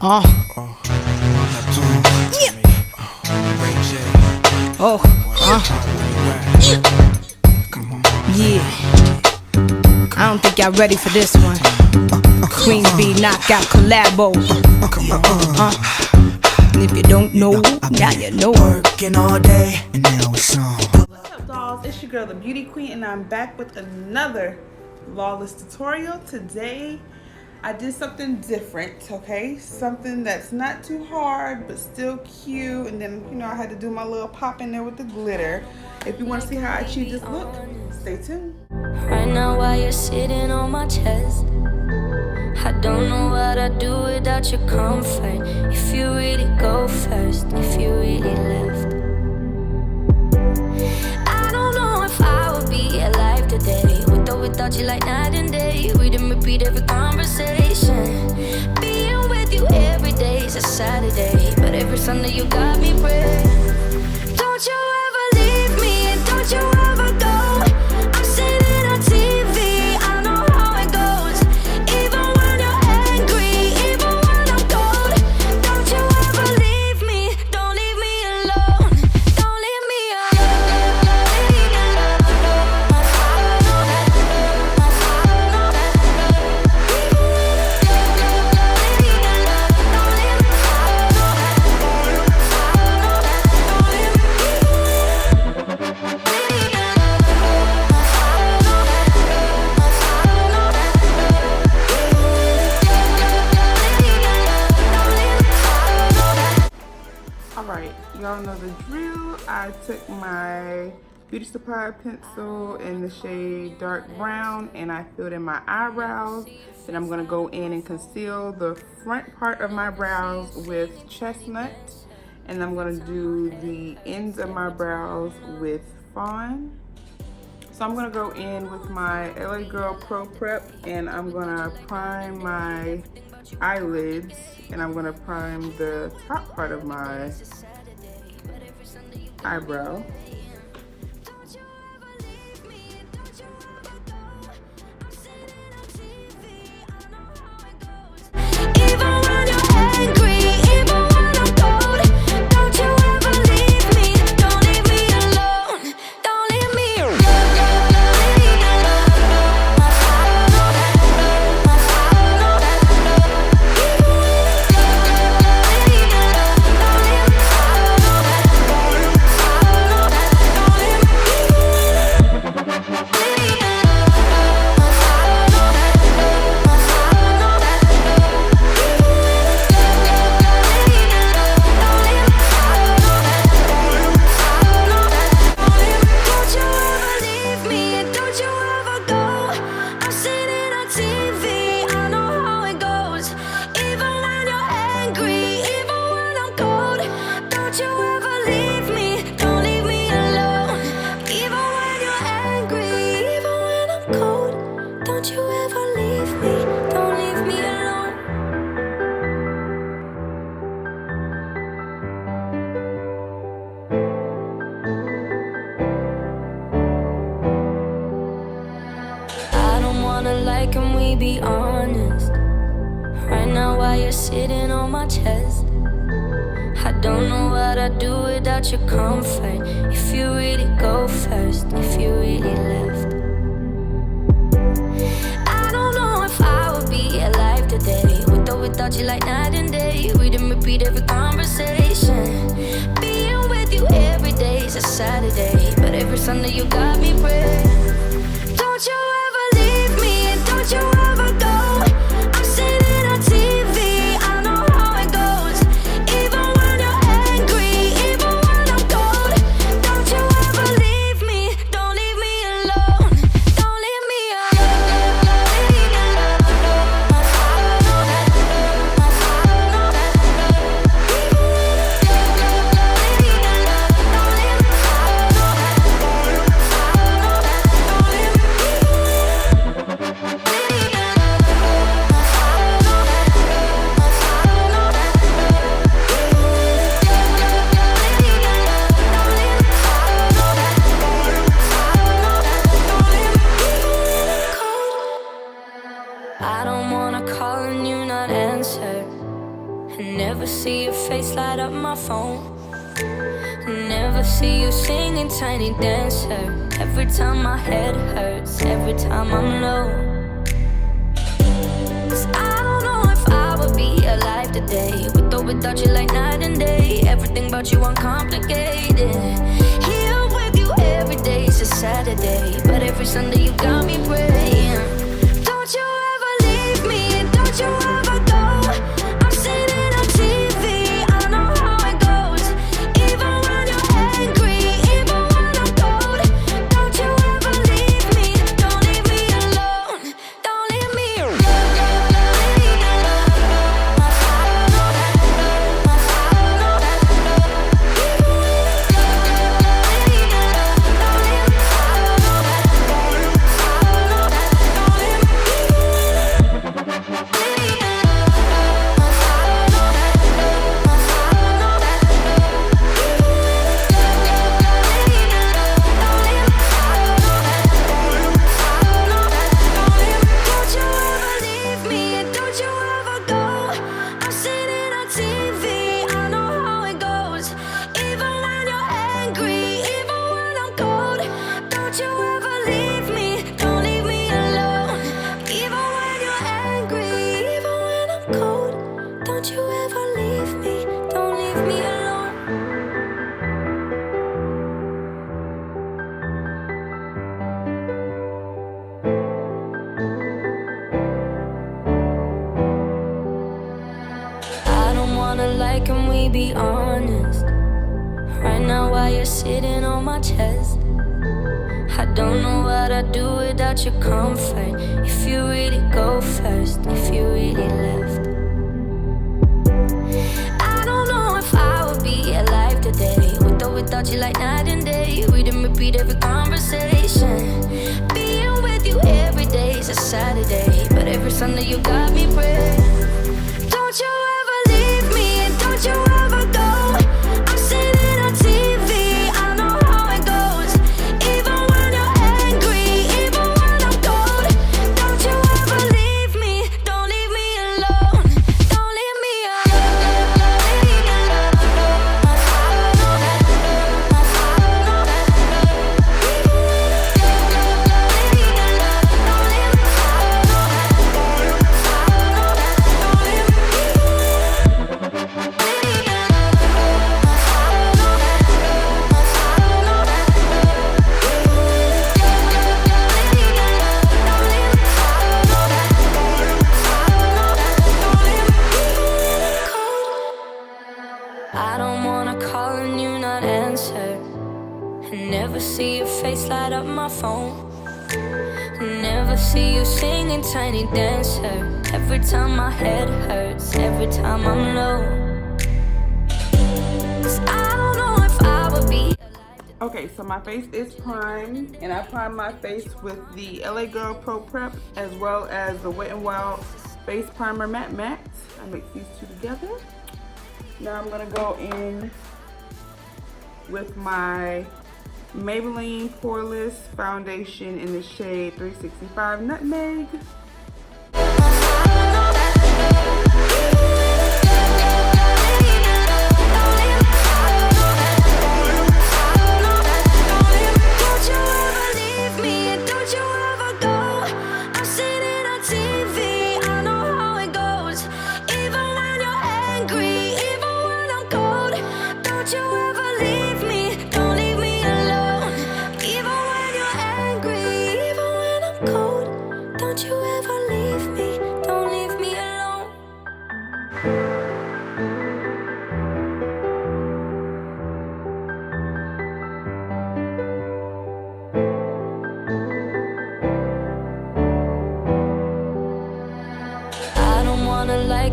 Yeah. I don't think y'all ready for this one. Queen Bee knockout collabo. And if you don't know, now you know. Working all day and now it's on. What's up, dolls? It's your girl, the Beauty Queen, and I'm back with another flawless tutorial. Today, I did something different, okay? Something that's not too hard, but still cute. And then, you know, I had to do my little pop in there with the glitter. If you want to see how I achieve this look, stay tuned. Right now while you're sitting on my chest, I don't know what I'd do without your comfort. If you really go first, if you really left, I don't know if I would be alive today. With or without you, like night and day. Read and repeat every conversation. Being with you every day is a Saturday, but every Sunday you got me praying. Don't you ever leave me, and don't you ever go. I'm sitting on TV, I know how it goes. Even when you're angry, even when I'm cold. Don't you ever leave me, don't leave me alone. Don't leave me Alright, y'all know the drill. I took my Beauty Supply pencil in the shade dark brown and I filled in my eyebrows. Then I'm going to go in and conceal the front part of my brows with chestnut. And I'm going to do the ends of my brows with fawn. So I'm going to go in with my LA Girl Pro Prep and I'm going to prime my eyelids and I'm going to prime the top part of my eyebrow. Can we be honest? Right now while you're sitting on my chest, I don't know what I'd do without your comfort. If you really go first, if you really left, I don't know if I would be alive today. With or without you, like night and day. Read and repeat every conversation. Being with you every day is a Saturday, but every Sunday you got me praying. Don't you ever leave me, and don't you ever go. I'm sitting on TV, I know how it goes. Even when you're angry, even when I'm cold. Don't you ever leave me, don't leave me alone. Don't leave me alone. Never see your face light up my phone. Never see you singing Tiny Dancer. Every time my head hurts, every time I'm low. 'Cause I don't know if I would be alive today, with or without you, like night and day. Everything about you uncomplicated. Here with you every day is a Saturday, but every Sunday you got me praying. Don't you ever leave me, don't you ever go. I've seen it on TV, I know how it goes. Even when you're angry, even when I'm cold. Don't you ever leave me, don't leave me alone. Don't leave me alone. Can we be honest? Right now while you're sitting on my chest, I don't know what I'd do without your comfort. If you really go first, if you really left, I don't know if I would be alive today, with or without you, like night and day. Read and repeat every conversation. Being with you every day is a Saturday, but every Sunday you got me praying. Don't you ever leave me, don't you ever go. I've seen it on TV, I know how it goes. Even when you're angry, even when I'm cold. Don't you ever leave me, don't leave me alone. Don't leave me I don't wanna call and you not answer. Never see your face light up my phone. Never see you singing Tiny Dancer. Every time my head hurts, every time I'm low. 'Cause I don't know if I would be alive. Okay, so my face is primed, and I primed my face with the LA Girl Pro Prep as well as the Wet n Wild Face Primer Matte Matte. I mix these two together. Now I'm gonna go in with my Maybelline Poreless Foundation in the shade 365 Nutmeg.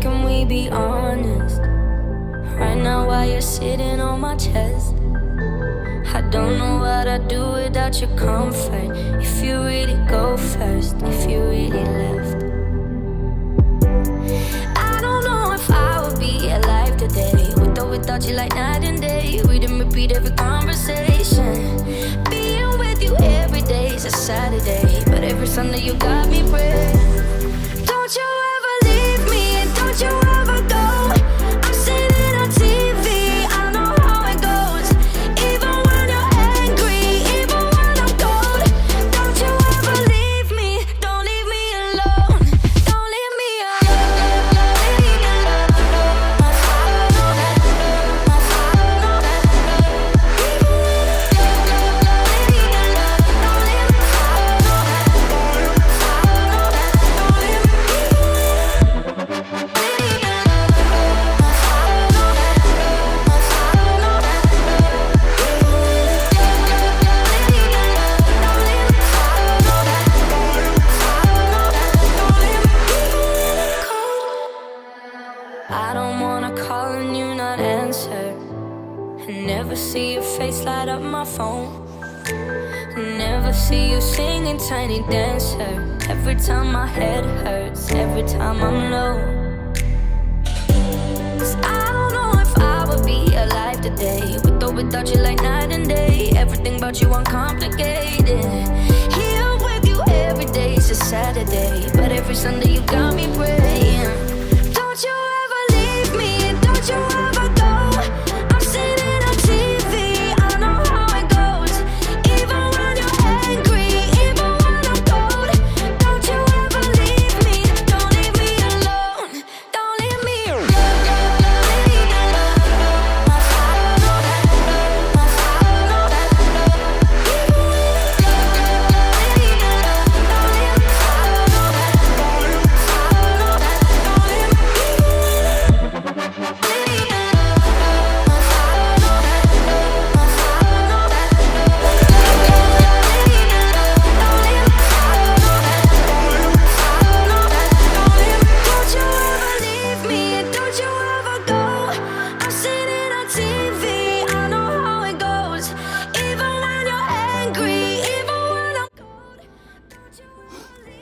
Can we be honest? Right now while you're sitting on my chest, I don't know what I'd do without your comfort. If you really go first, if you really left, I don't know if I would be alive today, with or without you, like night and day. Read and repeat every conversation. Being with you every day is a Saturday, but every Sunday you got me praying. Don't you ever leave me, don't you ever go. I've Never see your face light up my phone. Never see you singing Tiny Dancer. Every time my head hurts, every time I'm low. 'Cause I don't know if I would be alive today, with or without you like night and day. Everything about you uncomplicated. Here with you every day is a Saturday, but every Sunday you got me praying. Don't you ever leave me, don't you ever go. I'm sitting on TV, I know how it goes. Even when you're angry, even when I'm cold. Don't you ever leave me, don't leave me alone. Don't leave me alone.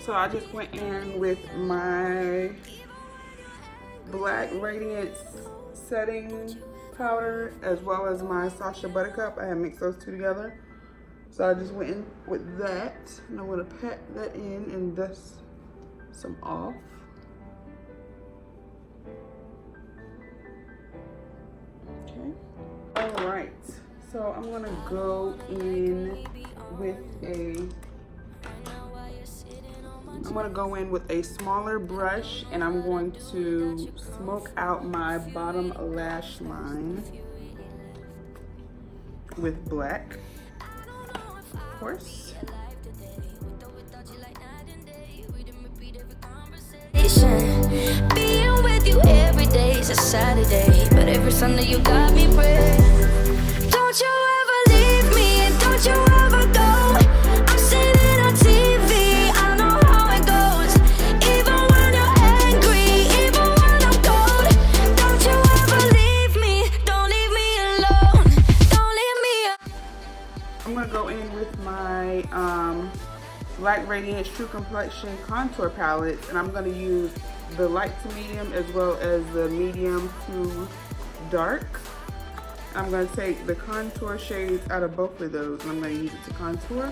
So I just went in with my Black Radiance setting powder as well as my Sacha Buttercup. I had mixed those two together. So I just went in with that, and I'm gonna pat that in and dust some off. Okay. All right. So I'm gonna go in with a smaller brush, and I'm going to smoke out my bottom lash line with black, of course. Being with you every day is a Saturday, but every Sunday you got me praying. Don't you ever leave me, don't you ever go. I'm sitting on TV, I know how it goes. Even when you're angry, even when I'm cold. Don't you ever leave me, don't leave me alone. Don't leave me alone. I'm gonna go in with my Black Radiance True Complexion Contour Palette, and I'm gonna use the light to medium as well as the medium to dark. I'm gonna take the contour shades out of both of those, and I'm gonna use it to contour.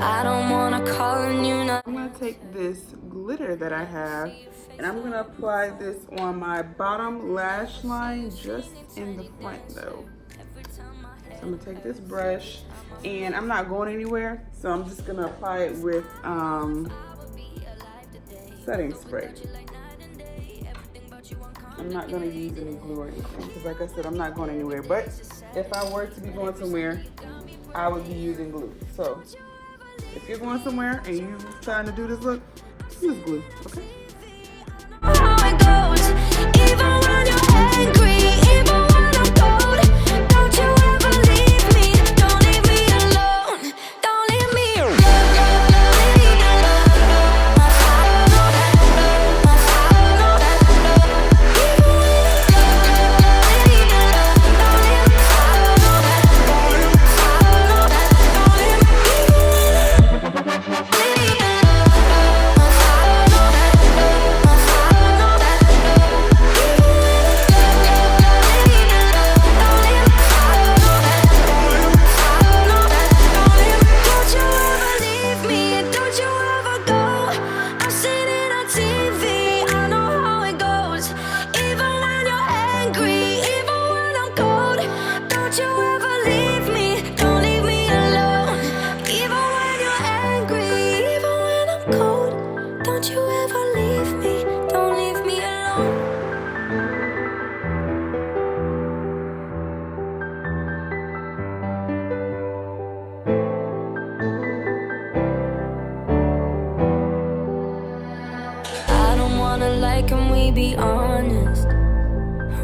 I don't wanna call on you now. I'm gonna take this glitter that I have, and I'm gonna apply this on my bottom lash line, just in the front though. So I'm gonna take this brush, and I'm not going anywhere, so I'm just gonna apply it with setting spray. I'm not gonna use any glue or anything, because like I said, I'm not going anywhere. But if I were to be going somewhere, I would be using glue. So if you're going somewhere and you're trying to do this look, use glue, okay? How it goes, even when you're angry, even when I'm cold. Don't you ever leave me, don't leave me alone. Don't leave me can we be honest?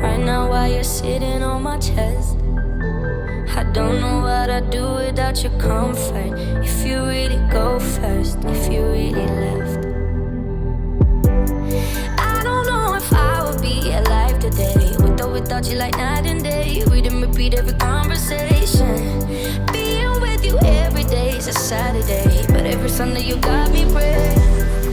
Right now while you're sitting on my chest, I don't know what I'd do without your comfort. If you really go first, if you really left. I don't know if I would be alive today, with or without you like night and day. Read and repeat every conversation. Being with you every day is a Saturday, but every Sunday you got me praying.